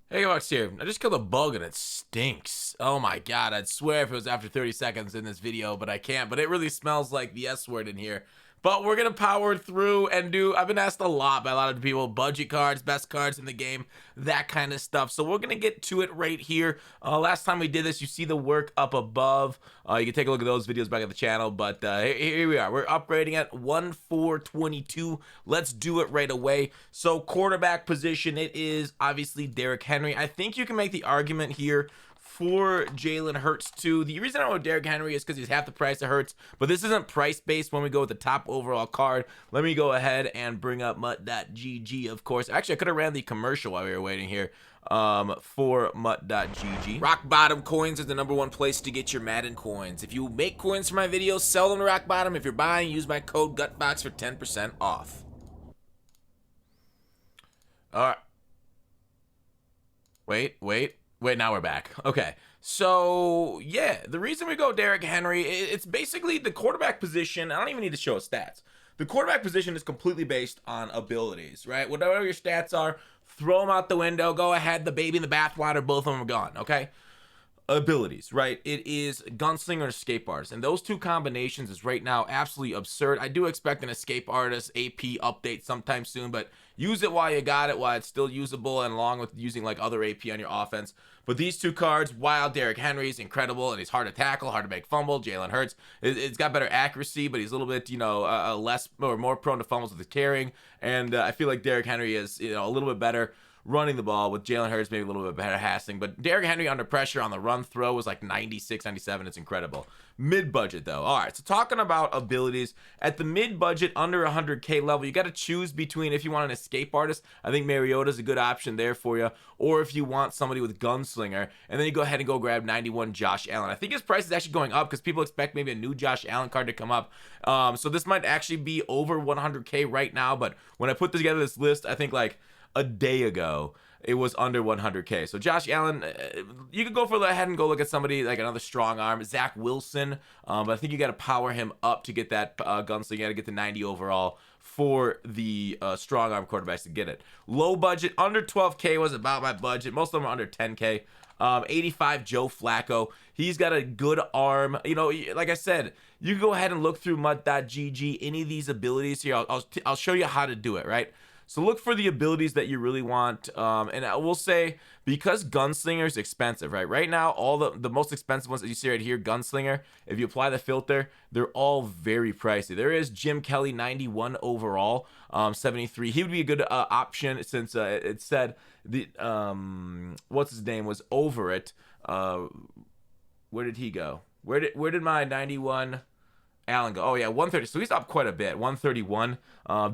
Hey, Alex here. I just killed a bug and it stinks. Oh my god, I'd swear if it was after 30 seconds in this video, but I can't. But it really smells like the S word in here. But we're gonna power through and do, I've been asked a lot by a lot of people, budget cards, best cards in the game, that kind of stuff. So we're gonna get to it right here. Last time we did this, you see the work up above. You can take a look at those videos back at the channel, but here we are. We're upgrading at 1-4-22. Let's do it right away. So quarterback position, it is obviously Derrick Henry. I think you can make the argument here for Jalen Hurts too. The reason I went Derrick Henry is because he's half the price of Hurts, but this isn't price based when we go with the top overall card. Let me go ahead and bring up mutt.gg, of course. Actually, I could have ran the commercial while we were waiting here for mutt.gg. Rock Bottom Coins is the #1 place to get your Madden coins. If you make coins for my videos, sell them to Rock Bottom. If you're buying, use my code GUTBOX for 10% off. All right. Wait, now we're back. Okay. So, yeah, the reason we go Derrick Henry, it's basically the quarterback position. I don't even need to show his stats. The quarterback position is completely based on abilities, right? Whatever your stats are, throw them out the window. Go ahead. The baby in the bathwater, both of them are gone, okay? Abilities, right? It is gunslinger and escape artist, and those two combinations is right now absolutely absurd. I do expect an escape artist AP update sometime soon, but use it while you got it, while it's still usable, and along with using like other AP on your offense. But these two cards, while Derrick Henry is incredible and he's hard to tackle, hard to make fumble, Jalen Hurts, it's got better accuracy, but he's a little bit, less or more prone to fumbles with the carrying. And I feel like Derrick Henry is, a little bit better running the ball, with Jalen Hurts maybe a little bit better passing. But Derrick Henry under pressure on the run throw was like 96, 97. It's incredible. Mid-budget, though. All right, so talking about abilities, at the mid-budget, under 100K level, you got to choose between, if you want an escape artist, I think Mariota's a good option there for you, or if you want somebody with gunslinger, and then you go ahead and go grab 91 Josh Allen. I think his price is actually going up because people expect maybe a new Josh Allen card to come up. So this might actually be over 100K right now, but when I put together this list, I think like a day ago it was under 100K. So Josh Allen, you could go for ahead and go look at somebody like another strong arm, Zach Wilson, but I think you got to power him up to get that gunslinger. You got to get the 90 overall for the strong arm quarterbacks to get it. Low budget, under 12K was about my budget. Most of them are under 10K. 85 Joe Flacco. He's got a good arm. Like I said, you can go ahead and look through mutt.gg, any of these abilities here. I'll show you how to do it, right? So look for the abilities that you really want. And I will say, because Gunslinger is expensive, right? Right now, all the most expensive ones that you see right here, Gunslinger, if you apply the filter, they're all very pricey. There is Jim Kelly, 91 overall, 73. He would be a good option since it said the what's his name was over it. Where did he go? Where did my 91 Allen go? Oh yeah, 130. So he's up quite a bit. 131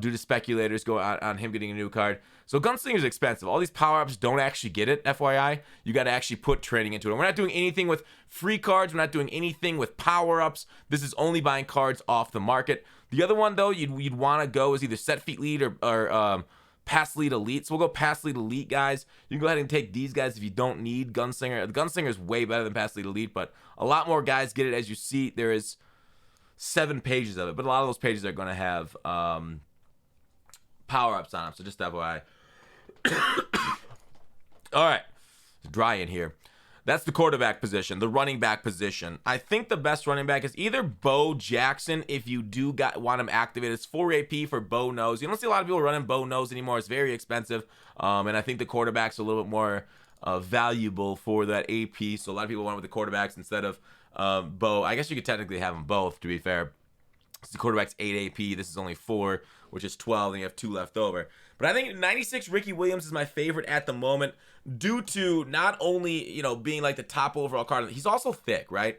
due to speculators go on him getting a new card. So Gunslinger is expensive. All these power-ups don't actually get it, FYI. You got to actually put training into it. We're not doing anything with free cards. We're not doing anything with power-ups. This is only buying cards off the market. The other one, though, you'd want to go is either set feet lead or pass lead elite. So we'll go pass lead elite, guys. You can go ahead and take these guys if you don't need Gunslinger. The Gunslinger is way better than pass lead elite, but a lot more guys get it. As you see, there is 7 pages of it, but a lot of those pages are going to have power-ups on them, so just FYI. All right, it's dry in here. That's the quarterback position. The running back position, I think the best running back is either Bo Jackson if you do want him activated. It's 4 AP for Bo Nose. You don't see a lot of people running Bo Nose anymore. It's very expensive, and I think the quarterback's a little bit more valuable for that AP, so a lot of people went with the quarterbacks instead of Bo. I guess you could technically have them both, to be fair. So the quarterback's 8 AP. This is only 4, which is 12, and you have 2 left over. But I think 96 Ricky Williams is my favorite at the moment, due to not only, being like the top overall card, he's also thick, right?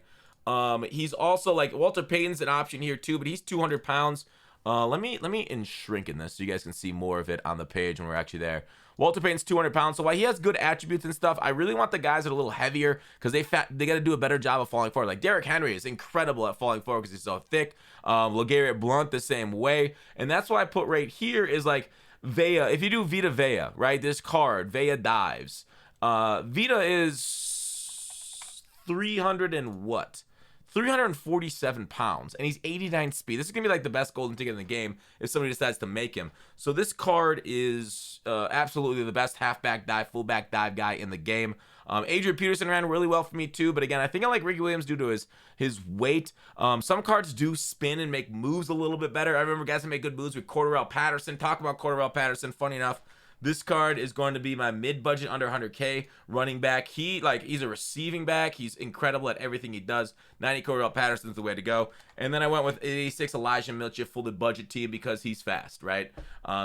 He's also like, Walter Payton's an option here too, but he's 200 pounds. Let me shrink in this so you guys can see more of it on the page when we're actually there. Walter Payton's 200 pounds, so while he has good attributes and stuff, I really want the guys that are a little heavier because they got to do a better job of falling forward. Like Derrick Henry is incredible at falling forward because he's so thick. LeGarrette Blount the same way, and that's why I put right here is like Vea. If you do Vita Vea, right, this card Vea dives. Vita is 300 and what? 347 pounds, and he's 89 speed. This is going to be like the best golden ticket in the game if somebody decides to make him. So this card is absolutely the best halfback dive, fullback dive guy in the game. Adrian Peterson ran really well for me too, but again, I think I like Ricky Williams due to his weight. Some cards do spin and make moves a little bit better. I remember guys that make good moves with Cordery Patterson. Talk about Cordery Patterson. Funny enough, this card is going to be my mid-budget under 100K running back. He's a receiving back. He's incredible at everything he does. 90 Cordery Patterson's the way to go. And then I went with 86 Elijah Milchif, full budget team because he's fast, right?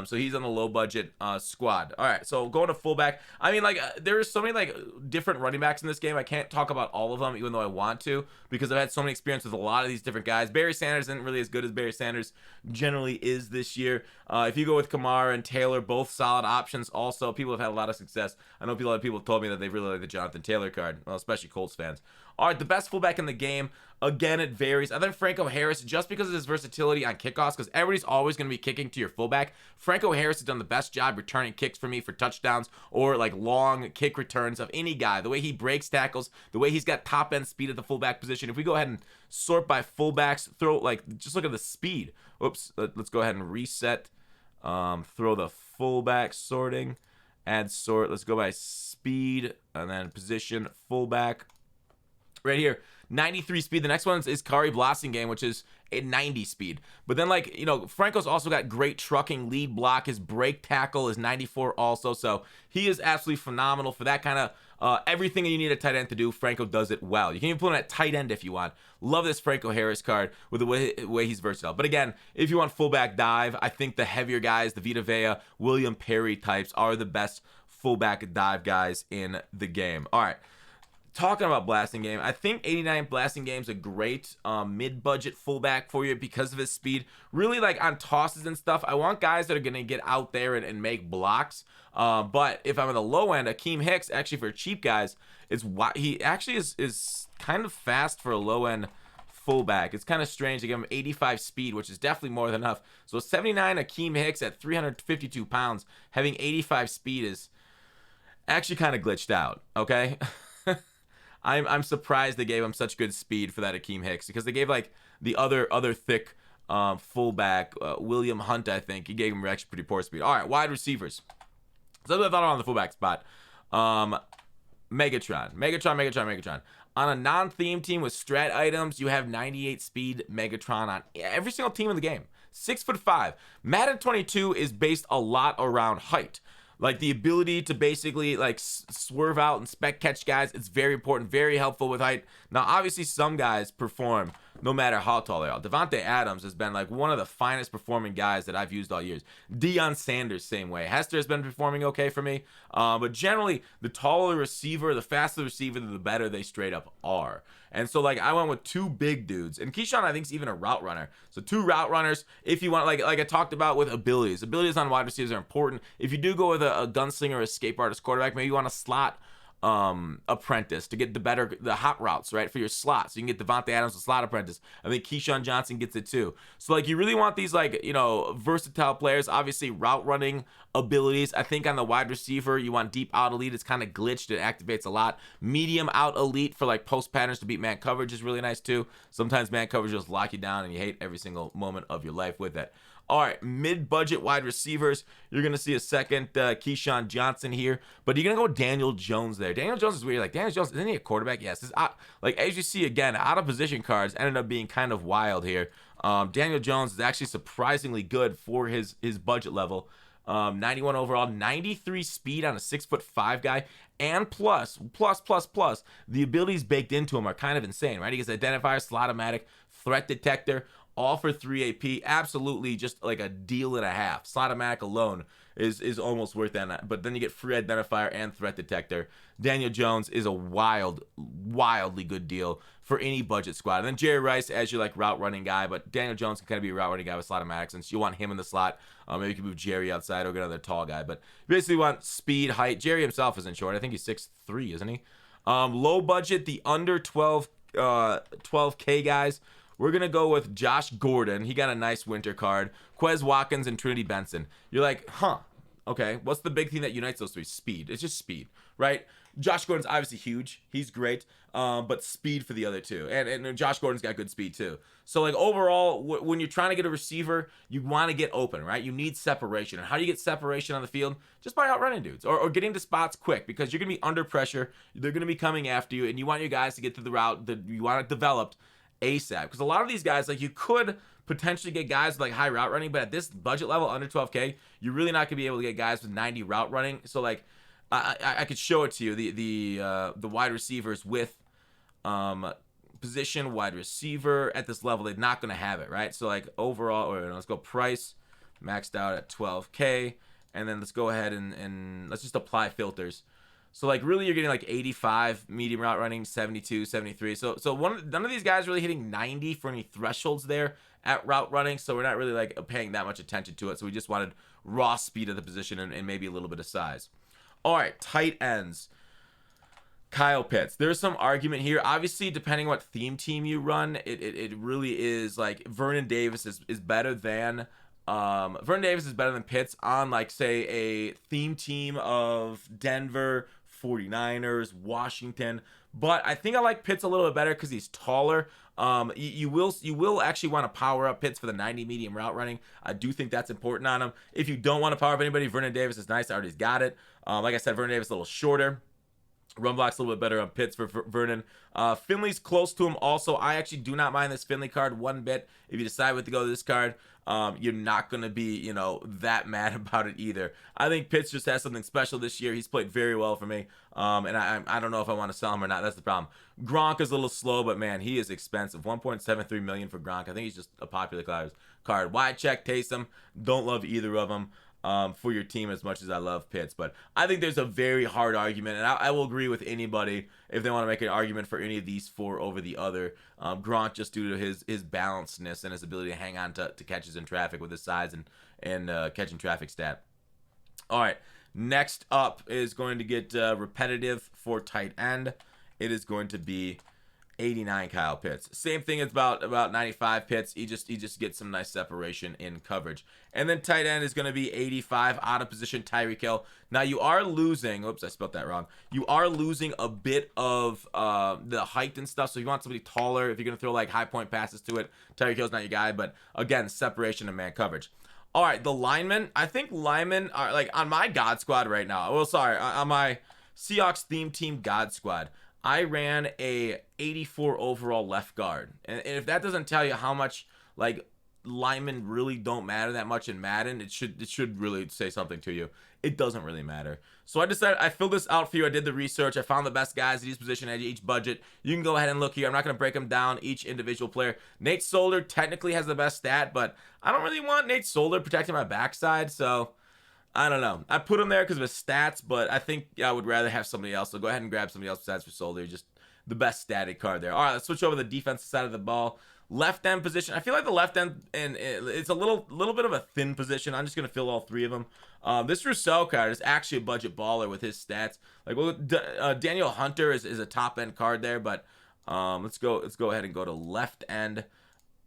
So he's on the low budget squad. All right, so going to fullback. I mean, there's so many different running backs in this game. I can't talk about all of them, even though I want to, because I've had so many experience with a lot of these different guys. Barry Sanders isn't really as good as Barry Sanders generally is this year. If you go with Kamara and Taylor, both solid options. Also, people have had a lot of success. I know a lot of people have told me that they really like the Jonathan Taylor card, well, especially Colts fans. All right, the best fullback in the game. Again, it varies. I think Franco Harris, just because of his versatility on kickoffs, because everybody's always going to be kicking to your fullback. Franco Harris has done the best job returning kicks for me for touchdowns or long kick returns of any guy. The way he breaks tackles, the way he's got top end speed at the fullback position. If we go ahead and sort by fullbacks, just look at the speed. Oops, let's go ahead and reset. Throw the fullback sorting, add sort. Let's go by speed and then position fullback. Right here, 93 speed. The next one is Kari Blasingame, which is a 90 speed. But then, Franco's also got great trucking, lead block. His break tackle is 94 also. So he is absolutely phenomenal for that kind of everything that you need a tight end to do. Franco does it well. You can even put him at tight end if you want. Love this Franco Harris card with the way he's versatile. But again, if you want fullback dive, I think the heavier guys, the Vita Vea, William Perry types, are the best fullback dive guys in the game. All right. Talking about Blasingame, I think 89 Blasingame is a great mid-budget fullback for you because of his speed. Really, on tosses and stuff, I want guys that are going to get out there and make blocks. But if I'm at the low end, Akeem Hicks, actually for cheap guys, he actually is kind of fast for a low-end fullback. It's kind of strange to give him 85 speed, which is definitely more than enough. So 79 Akeem Hicks at 352 pounds, having 85 speed is actually kind of glitched out, okay? I'm surprised they gave him such good speed for that Akeem Hicks, because they gave the other thick fullback, William Hunt, I think. He gave him actually pretty poor speed. All right, wide receivers. So I thought on the fullback spot. Megatron. On a non-theme team with strat items, you have 98 speed Megatron on every single team in the game. 6'5". Madden 22 is based a lot around height. The ability to basically swerve out and spec catch guys, it's very important, very helpful with height. Now, obviously, some guys perform no matter how tall they are. Devontae Adams has been one of the finest performing guys that I've used all years. Deion Sanders, same way. Hester has been performing okay for me. But generally, the taller receiver, the faster the receiver, the better they straight up are. And so, I went with two big dudes. And Keyshawn, I think, is even a route runner. So, two route runners, if you want, like I talked about with abilities. Abilities on wide receivers are important. If you do go with a gunslinger or escape artist quarterback, maybe you want a slot apprentice to get the hot routes, right, for your slot. So you can get Devontae Adams, a slot apprentice. I think Keyshawn Johnson gets it too. So you really want these versatile players. Obviously route running abilities. I think on the wide receiver you want deep out elite. It's kind of glitched. It activates a lot. Medium out elite for post patterns to beat man coverage is really nice too. Sometimes man coverage just lock you down and you hate every single moment of your life with it. All right, mid-budget wide receivers. You're going to see a second Keyshawn Johnson here, but you're going to go Daniel Jones there. Daniel Jones is weird. Daniel Jones, isn't he a quarterback? Yes. As you see, again, out-of-position cards ended up being kind of wild here. Daniel Jones is actually surprisingly good for his budget level. 91 overall, 93 speed on a 6'5" guy, and plus, the abilities baked into him are kind of insane, right? He gets identifier, slot-o-matic, threat detector, all for 3 AP. Absolutely just a deal and a half. Slot-o-matic alone is almost worth that. But then you get free identifier and threat detector. Daniel Jones is a wildly good deal for any budget squad. And then Jerry Rice as your route running guy, but Daniel Jones can kind of be a route running guy with slot-o-matic, since you want him in the slot. Maybe you can move Jerry outside or get another tall guy. But you basically want speed, height. Jerry himself isn't short. I think he's 6'3", isn't he? Low budget, the under 12K guys. We're going to go with Josh Gordon. He got a nice winter card. Quez Watkins and Trinity Benson. You're like, huh, Okay, what's the big thing that unites those three? Speed. It's just speed, right? Josh Gordon's obviously huge. He's great. But speed for the other two. And Josh Gordon's got good speed too. So like overall, when you're trying to get a receiver, you want to get open, right? You need separation. And how do you get separation on the field? Just by outrunning dudes or getting to spots quick, because you're going to be under pressure. They're going to be coming after you, and you want your guys to get to the route that you want it developed ASAP. Because a lot of these guys, like, you could potentially get guys with like high route running, but at this budget level under 12K, you're really not gonna be able to get guys with 90 route running. So like I could show it to you, the wide receivers with position wide receiver at this level, they're not gonna have it, right? So like overall, or let's go price maxed out at 12K, and then let's go ahead and let's just apply filters. So like really you're getting like 85 medium route running, 72, 73. So none of these guys really hitting 90 for any thresholds there at route running. So we're not really like paying that much attention to it. So we just wanted raw speed of the position and maybe a little bit of size. All right, tight ends. Kyle Pitts. There's some argument here. Obviously, depending what theme team you run, it really is like Vernon Davis is better than Vernon Davis is better than Pitts on like say a theme team of Denver, 49ers, Washington. But I think I like Pitts a little bit better because he's taller. You will actually want to power up Pitts for the 90 medium route running. I do think that's important on him. If you don't want to power up anybody, Vernon Davis is nice. I already got it. Like I said, Vernon Davis a little shorter. Run block's a little bit better on Pitts for Vernon. Finley's close to him also. I actually do not mind this Finley card one bit. If you decide what to go to this card, you're not going to be, that mad about it either. I think Pitts just has something special this year. He's played very well for me. And I don't know if I want to sell him or not. That's the problem. Gronk is a little slow, but man, he is expensive. $1.73 million for Gronk. I think he's just a popular card. Wycheck, Taysom, don't love either of them. For your team as much as I love Pitts. But I think there's a very hard argument, and I will agree with anybody if they want to make an argument for any of these four over the other. Gronk, just due to his balancedness and his ability to hang on to catches in traffic with his size and catching traffic stat. All right, next up is going to get repetitive for tight end. It is going to be 89 Kyle Pitts. Same thing, it's about 95 Pitts. He just gets some nice separation in coverage. And then tight end is going to be 85 out of position Tyree Kill. Now you are losing, oops, I spelled that wrong. You are losing a bit of the height and stuff. So if you want somebody taller, if you're going to throw like high point passes to it, Tyree Kill's not your guy, but again, separation and man coverage. All right, the linemen. I think linemen are like on my God squad right now. Well, sorry, on my Seahawks theme team God squad. I ran a 84 overall left guard. And if that doesn't tell you how much like linemen really don't matter that much in Madden, it should really say something to you. It doesn't really matter. So I decided I filled this out for you. I did the research. I found the best guys at each position at each budget. You can go ahead and look here. I'm not going to break them down each individual player. Nate Solder technically has the best stat, but I don't really want Nate Solder protecting my backside, so I don't know. I put him there because of his stats, but I think I would rather have somebody else. So go ahead and grab somebody else besides for Soldier. Just the best static card there. All right, let's switch over to the defensive side of the ball. Left end position. I feel like the left end, and it's a little bit of a thin position. I'm just going to fill all three of them. This Rosso card is actually a budget baller with his stats. Like, well, Daniel Hunter is a top end card there, but let's go ahead and go to left end.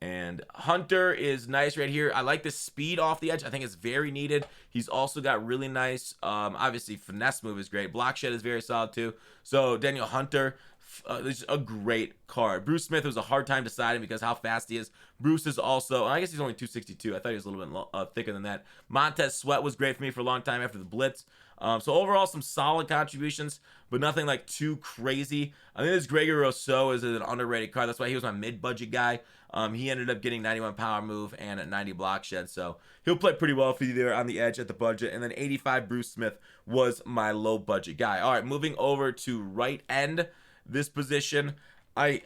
And Hunter is nice right here. I like the speed off the edge. I think it's very needed. He's also got really nice, obviously, finesse move is great. Block shed is very solid, too. So, Daniel Hunter is a great card. Bruce Smith was a hard time deciding because how fast he is. Bruce is also, I guess he's only 262. I thought he was a little bit thicker than that. Montez Sweat was great for me for a long time after the blitz. So overall, some solid contributions, but nothing like too crazy. I think this Gregory Rosso is an underrated card. That's why he was my mid-budget guy. He ended up getting 91 power move and a 90 block shed, so he'll play pretty well for you there on the edge at the budget. And then 85 Bruce Smith was my low-budget guy. All right, moving over to right end, this position. I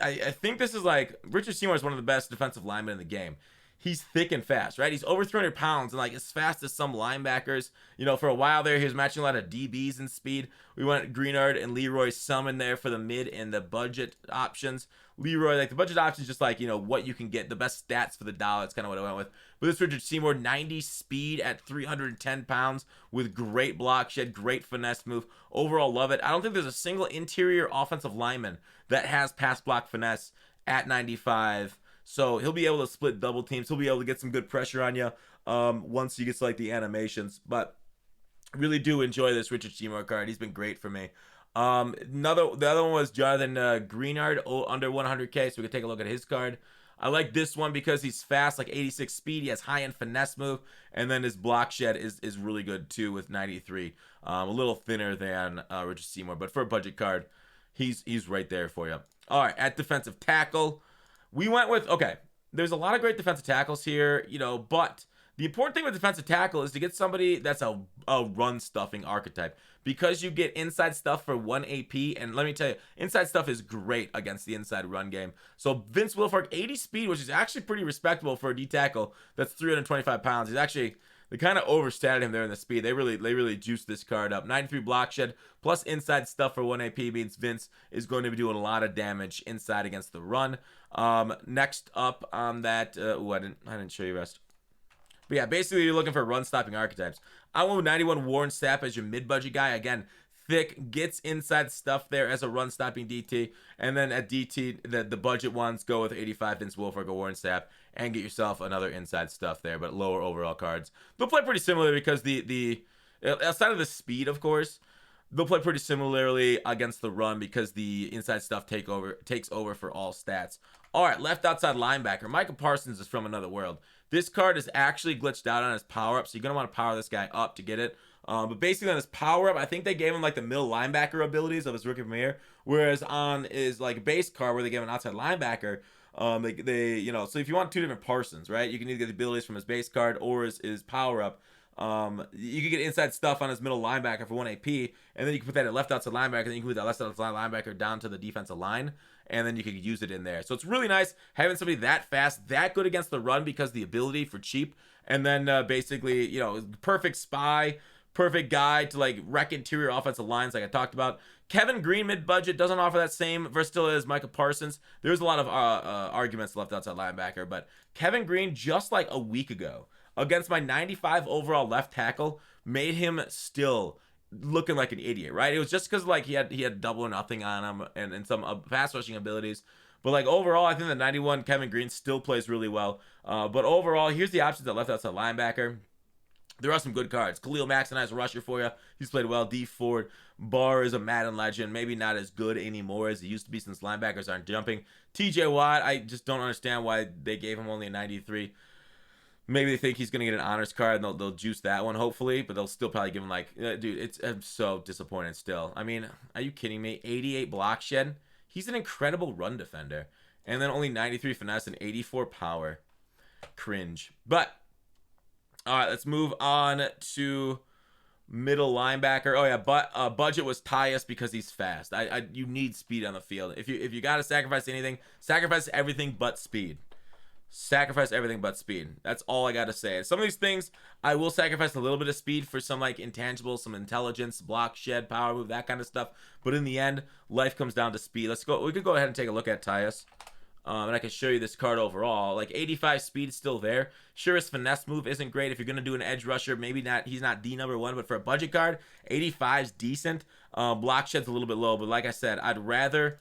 think this is like, Richard Seymour is one of the best defensive linemen in the game. He's thick and fast, right? He's over 300 pounds and like as fast as some linebackers. For a while there, he was matching a lot of DBs in speed. We went Greenard and Leroy Summon there for the mid and the budget options. Leroy, like the budget options, just like, what you can get, the best stats for the dollar. That's kind of what I went with. But this Richard Seymour, 90 speed at 310 pounds with great block shed, great finesse move. Overall, love it. I don't think there's a single interior offensive lineman that has pass block finesse at 95. So he'll be able to split double teams. He'll be able to get some good pressure on you once you get to like the animations. But Really do enjoy this Richard Seymour card. He's been great for me. The other one was Jonathan Greenard, under 100K, so we can take a look at his card. I like this one because he's fast, like 86 speed. He has high-end finesse move, and then his block shed is really good too with 93. A little thinner than Richard Seymour, but for a budget card, he's right there for you. All right, at defensive tackle, we went with, okay, there's a lot of great defensive tackles here, but the important thing with defensive tackle is to get somebody that's a run stuffing archetype, because you get inside stuff for 1 AP, and let me tell you, inside stuff is great against the inside run game. So Vince Wilfork, 80 speed, which is actually pretty respectable for a D tackle that's 325 pounds. They kind of overstated him there in the speed. They really juiced this card up. 93 block shed plus inside stuff for 1 AP means Vince is going to be doing a lot of damage inside against the run. Next up on that, I didn't show you rest. But yeah, basically you're looking for run-stopping archetypes. I went with 91 Warren Sapp as your mid-budget guy. Again, thick, gets inside stuff there as a run-stopping DT. And then at DT, the budget ones, go with 85 Vince Wilfork or Warren Sapp and get yourself another inside stuff there, but lower overall cards. They'll play pretty similar because the outside of the speed, of course, they'll play pretty similarly against the run because the inside stuff takes over for all stats. All right, left outside linebacker. Micah Parsons is from another world. This card is actually glitched out on his power-up, so you're going to want to power this guy up to get it. But basically on his power-up, I think they gave him like the middle linebacker abilities of his rookie premiere, whereas on his like base card where they gave him an outside linebacker, so if you want two different Parsons, right, you can either get the abilities from his base card or his power-up. You can get inside stuff on his middle linebacker for 1 AP, and then you can put that at left outside linebacker, and then you can move that left outside linebacker down to the defensive line, and then you can use it in there. So it's really nice having somebody that fast, that good against the run because the ability for cheap, and then basically, perfect spy, perfect guy to like wreck interior offensive lines like I talked about. Kevin Green mid-budget doesn't offer that same versatility as Micah Parsons. There's a lot of arguments left outside linebacker, but Kevin Green just like a week ago against my 95 overall left tackle made him still looking like an idiot, right? It was just because like he had double or nothing on him and some pass rushing abilities. But like overall, I think the 91 Kevin Green still plays really well. But overall, here's the options at left outside linebacker. There are some good cards. Khalil Mack's a nice rusher for you. He's played well. D Ford. Barr is a Madden legend. Maybe not as good anymore as he used to be since linebackers aren't jumping. TJ Watt, I just don't understand why they gave him only a 93. Maybe they think he's going to get an honors card and they'll juice that one, hopefully. But they'll still probably give him like, dude, I'm so disappointed still. I mean, are you kidding me? 88 block shed. He's an incredible run defender. And then only 93 finesse and 84 power. Cringe. But all right, let's move on to middle linebacker. Oh yeah, but budget was Tyus because he's fast. You need speed on the field. If you got to sacrifice anything, sacrifice everything but speed. Sacrifice everything but speed. That's all I gotta say. Some of these things I will sacrifice a little bit of speed for some like intangibles, some intelligence, block shed, power move, that kind of stuff. But in the end, life comes down to speed. Let's go. We could go ahead and take a look at Tyus. And I can show you this card overall. Like 85 speed is still there. Sure, his finesse move isn't great. If you're gonna do an edge rusher, maybe not. He's not D number 1, but for a budget card, 85 is decent. Block shed's a little bit low, but like I said, I'd rather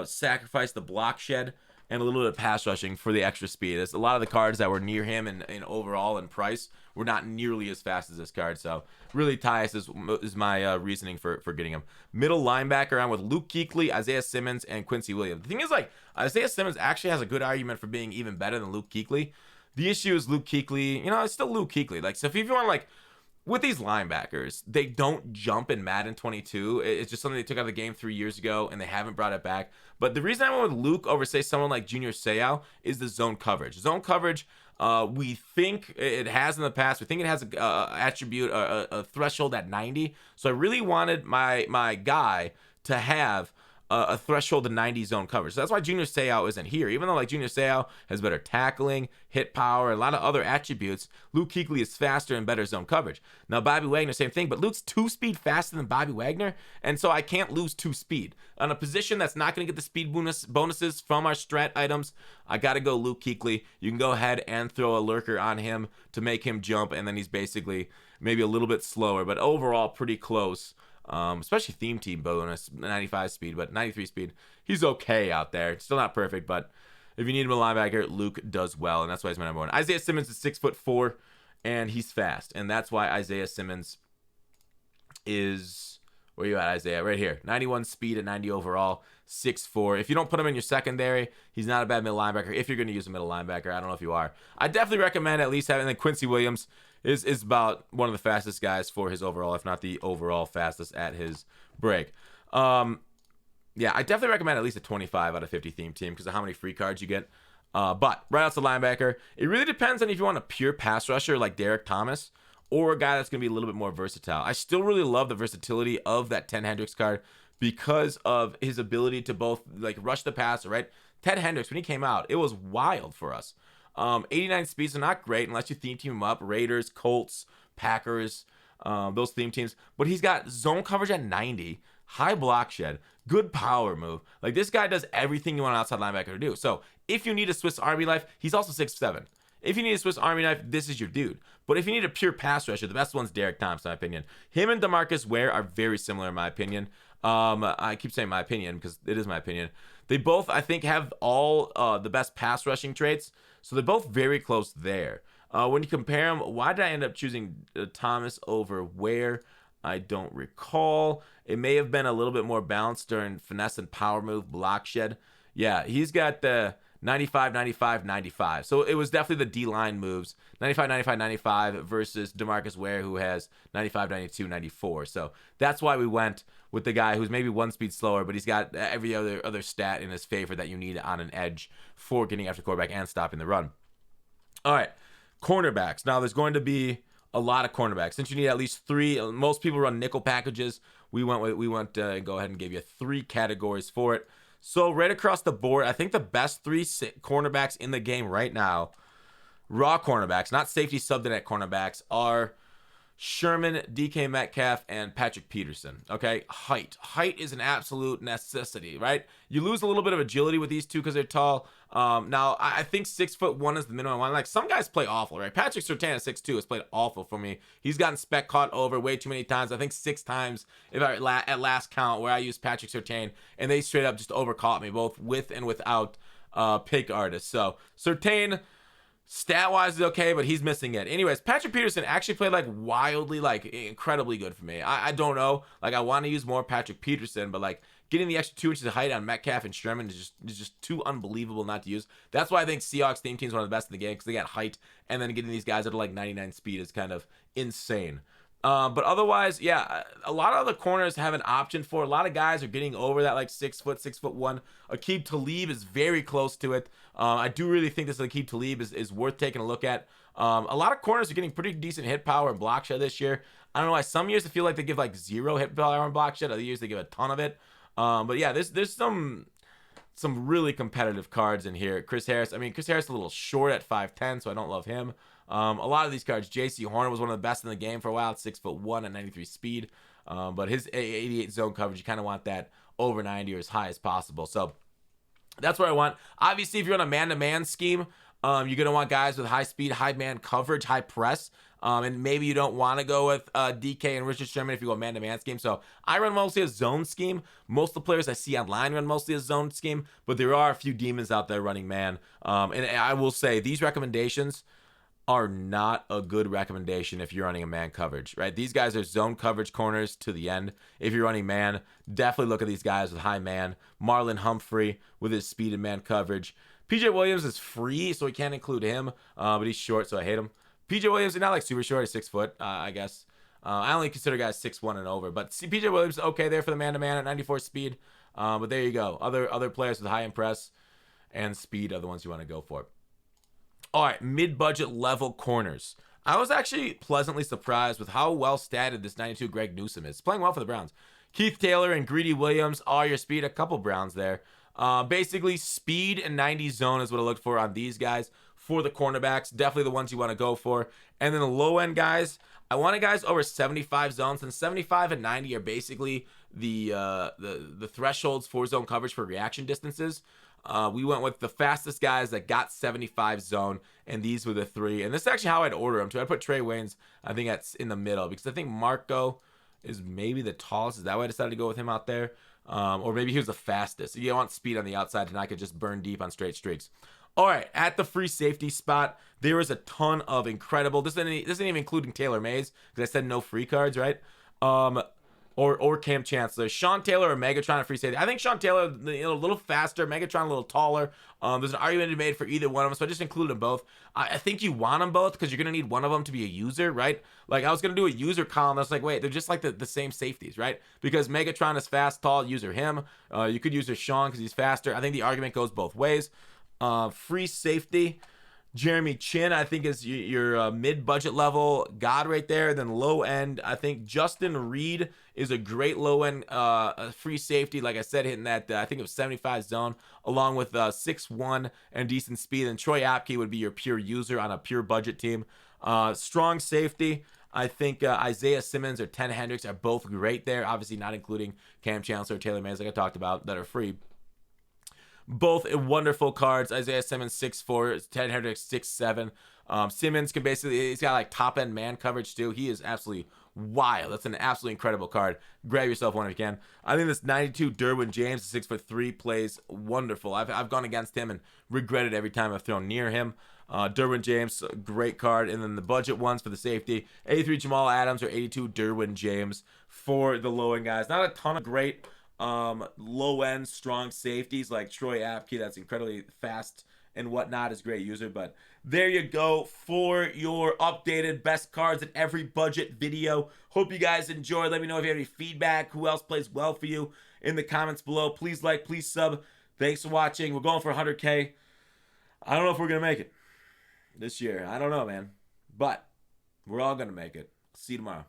sacrifice the block shed and a little bit of pass rushing for the extra speed. There's a lot of the cards that were near him in overall and price were not nearly as fast as this card. So really, Tyus is my reasoning for getting him. Middle linebacker, I'm with Luke Kuechly, Isaiah Simmons, and Quincy Williams. The thing is, like, Isaiah Simmons actually has a good argument for being even better than Luke Kuechly. The issue is Luke Kuechly, it's still Luke Kuechly. Like, so if you want, like, with these linebackers, they don't jump in Madden 22. It's just something they took out of the game 3 years ago, and they haven't brought it back. But the reason I went with Luke over, say, someone like Junior Seau is the zone coverage. Zone coverage, we think it has in the past. We think it has a attribute, a threshold at 90. So I really wanted my guy to have a threshold of 90 zone coverage. So that's why Junior Seau isn't here. Even though like Junior Seau has better tackling, hit power, a lot of other attributes, Luke Kuechly is faster and better zone coverage. Now Bobby Wagner, same thing, but Luke's 2 speed faster than Bobby Wagner, and so I can't lose 2 speed. On a position that's not going to get the speed bonuses from our strat items, I got to go Luke Kuechly. You can go ahead and throw a lurker on him to make him jump, and then he's basically maybe a little bit slower, but overall pretty close. Especially theme team bonus, 95 speed, but 93 speed. He's okay out there. Still not perfect, but if you need him a linebacker, Luke does well, and that's why he's my number 1. Isaiah Simmons is 6'4", and he's fast, and that's why Isaiah Simmons is, where you at, Isaiah? Right here. 91 speed and 90 overall, 6'4". If you don't put him in your secondary, he's not a bad middle linebacker. If you're going to use a middle linebacker, I don't know if you are. I definitely recommend at least having, and then Quincy Williams is about one of the fastest guys for his overall, if not the overall fastest at his break. Yeah, I definitely recommend at least a 25 out of 50 theme team because of how many free cards you get. But right outside linebacker, it really depends on if you want a pure pass rusher like Derek Thomas or a guy that's going to be a little bit more versatile. I still really love the versatility of that Ted Hendricks card because of his ability to both like rush the passer, right? Ted Hendricks, when he came out, it was wild for us. 89 speeds are not great unless you theme team him up. Raiders, Colts, Packers, those theme teams. But he's got zone coverage at 90, high block shed, good power move. Like, this guy does everything you want an outside linebacker to do. So if you need a Swiss Army knife, he's also 6'7". If you need a Swiss Army knife, this is your dude. But if you need a pure pass rusher, the best one's Derek Thompson, in my opinion. Him and DeMarcus Ware are very similar, in my opinion. I keep saying my opinion because it is my opinion. They both, I think, have all the best pass rushing traits. So they're both very close there. When you compare them, why did I end up choosing Thomas over Ware? I don't recall. It may have been a little bit more balanced during finesse and power move, block shed. Yeah, he's got the 95, 95, 95. So it was definitely the D-line moves. 95, 95, 95 versus DeMarcus Ware, who has 95, 92, 94. So that's why we went with the guy who's maybe one speed slower, but he's got every other stat in his favor that you need on an edge for getting after quarterback and stopping the run. All right, cornerbacks. Now, there's going to be a lot of cornerbacks. Since you need at least three, most people run nickel packages. We went go ahead and gave you 3 categories for it. So right across the board, I think the best 3 cornerbacks in the game right now, raw cornerbacks, not safety subbed at cornerbacks, are Sherman, DK Metcalf, and Patrick Peterson. Okay, height is an absolute necessity, right? You lose a little bit of agility with these two because they're tall. Now I think 6'1" is the minimum one. Like, some guys play awful, right? Patrick Surtain at 6'2" has played awful for me. He's gotten spec caught over way too many times. I think 6 times at last count where I used Patrick Surtain, and they straight up just overcaught me both with and without pick artists. So Surtain, stat-wise is okay, but he's missing it. Anyways, Patrick Peterson actually played like wildly, like incredibly good for me. I don't know. Like, I want to use more Patrick Peterson, but like getting the extra 2 inches of height on Metcalf and Sherman is just too unbelievable not to use. That's why I think Seahawks theme team is one of the best in the game, because they got height, and then getting these guys that are like 99 speed is kind of insane. But otherwise, yeah, a lot of other corners have an option for. A lot of guys are getting over that like 6'1". Akeem Talib is very close to it. I do really think this Akeem Talib is worth taking a look at. A lot of corners are getting pretty decent hit power and block shed this year. I don't know why. Some years I feel like they give like 0 hit power and block shed. Other years they give a ton of it. But yeah, there's some really competitive cards in here. Chris Harris is a little short at 5'10", so I don't love him. A lot of these cards, J.C. Horner was one of the best in the game for a while at 6'1" and 93 speed. But his 88 zone coverage, you kind of want that over 90 or as high as possible. So that's what I want. Obviously, if you're on a man-to-man scheme, you're going to want guys with high speed, high man coverage, high press. And maybe you don't want to go with DK and Richard Sherman if you go man-to-man scheme. So I run mostly a zone scheme. Most of the players I see online run mostly a zone scheme. But there are a few demons out there running man. And I will say, these recommendations are not a good recommendation if you're running a man coverage, right? These guys are zone coverage corners to the end. If you're running man, definitely look at these guys with high man. Marlon Humphrey with his speed and man coverage. PJ Williams is free, so we can't include him, but he's short, so I hate him. PJ Williams is not like super short, he's 6 foot, I guess. I only consider guys 6'1" and over, but PJ Williams is okay there for the man-to-man at 94 speed. But there you go. Other players with high impress and speed are the ones you want to go for. All right, mid-budget level corners. I was actually pleasantly surprised with how well statted this 92 Greg Newsome is. Playing well for the Browns. Keith Taylor and Greedy Williams are your speed. A couple Browns there. Basically, speed and 90 zone is what I looked for on these guys. For the cornerbacks, definitely the ones you want to go for. And then the low-end guys, I wanted guys over 75 zones. And 75 and 90 are basically the thresholds for zone coverage for reaction distances. We went with the fastest guys that got 75 zone, and these were the 3. And this is actually how I'd order them too. I'd put Trey Waynes, I think, that's in the middle, because I think Marco is maybe the tallest. Is that why I decided to go with him out there? Or maybe he was the fastest. You want speed on the outside, and I could just burn deep on straight streaks. All right, at the free safety spot, there is a ton of incredible. This isn't even including Taylor Mays, because I said no free cards, right? or Cam Chancellor. Sean Taylor or Megatron at free safety. I think Sean Taylor, a little faster, Megatron a little taller. There's an argument to be made for either one of them, so I just included them both. I think you want them both because you're going to need one of them to be a user, right? Like, I was going to do a user column. I was like, wait, they're just like the same safeties, right? Because Megatron is fast, tall, user him. You could user Sean because he's faster. I think the argument goes both ways. Free safety. Jeremy Chin, I think, is your mid-budget level god right there. Then low end, I think Justin Reed is a great low end free safety. Like I said, hitting that I think it was 75 zone, along with 6'1" and decent speed. And Troy Apke would be your pure user on a pure budget team. Strong safety. I think Isaiah Simmons or Ten Hendricks are both great there. Obviously, not including Cam Chancellor or Taylor Mays, like I talked about, that are free. Both wonderful cards. Isaiah Simmons 6'4", Ted Hendricks 6'7". Simmons can basically, he's got like top end man coverage too. He is absolutely wild. That's an absolutely incredible card. Grab yourself one if you can. I think this 92 Derwin James, 6'3", plays wonderful. I've gone against him and regretted every time I've thrown near him. Derwin James, great card. And then the budget ones for the safety, 83 Jamal Adams or 82 Derwin James for the low end guys. Not a ton of great low end strong safeties like Troy Apke, that's incredibly fast and whatnot, is great user. But there you go for your updated best cards in every budget video. Hope you guys enjoyed. Let me know if you have any feedback, who else plays well for you, in the comments below. Please like, please sub. Thanks for watching. We're going for 100K. I don't know if we're gonna make it this year. I don't know, man, but we're all gonna make it. See you tomorrow.